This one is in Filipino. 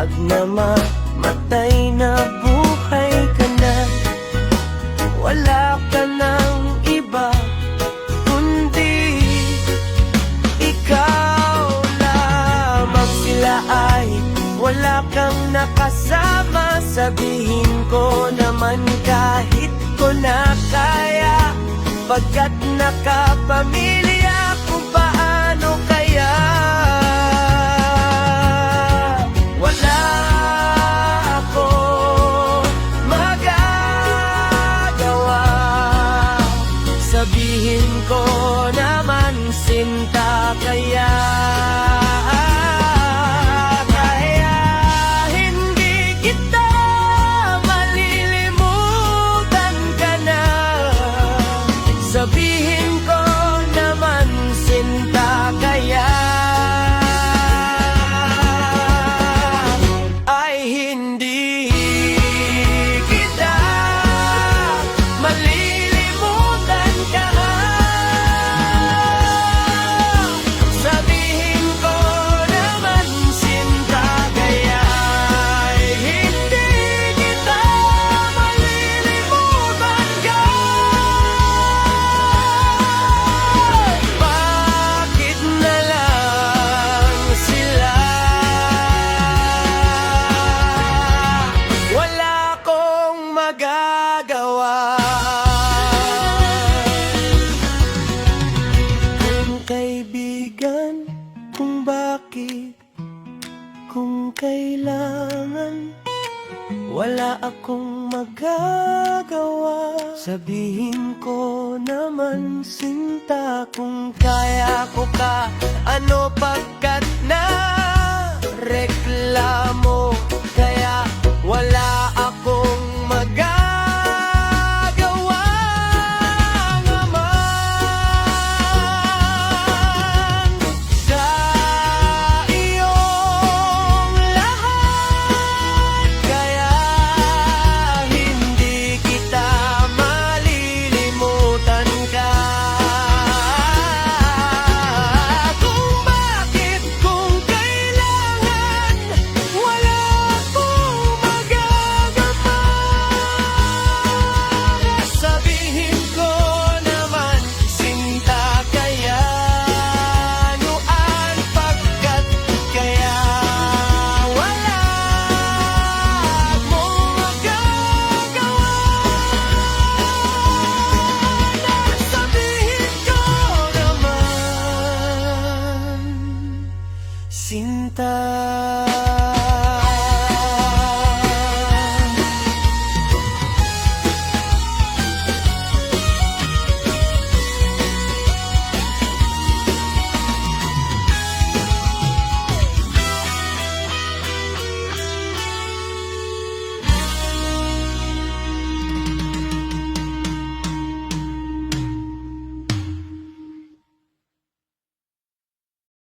Pag namamatay na buhay ka na, wala ka ng iba kundi ikaw lamang. Sila ay wala kang nakasama, sabihin ko naman kahit ko na kaya. Pagkat nakapamilya, kung paano kaya wala ako magagawa. Sabihin ko naman sinta kaya. Kaya hindi kita malilimutan ka na. Sabihin ko naman sinta kaya. Ay hindi kita malilimutan ka. Sabihin ko naman sinta kaya. Ay hindi kita malilimutan ka. Bakit na lang sila wala akong magagawa? Kung kaibigan, kung bakit, kung kailangan, wala akong magagawa. Sabihin ko naman sinta kung kaya ko ka. Ano pagkat na reklamo, kaya wala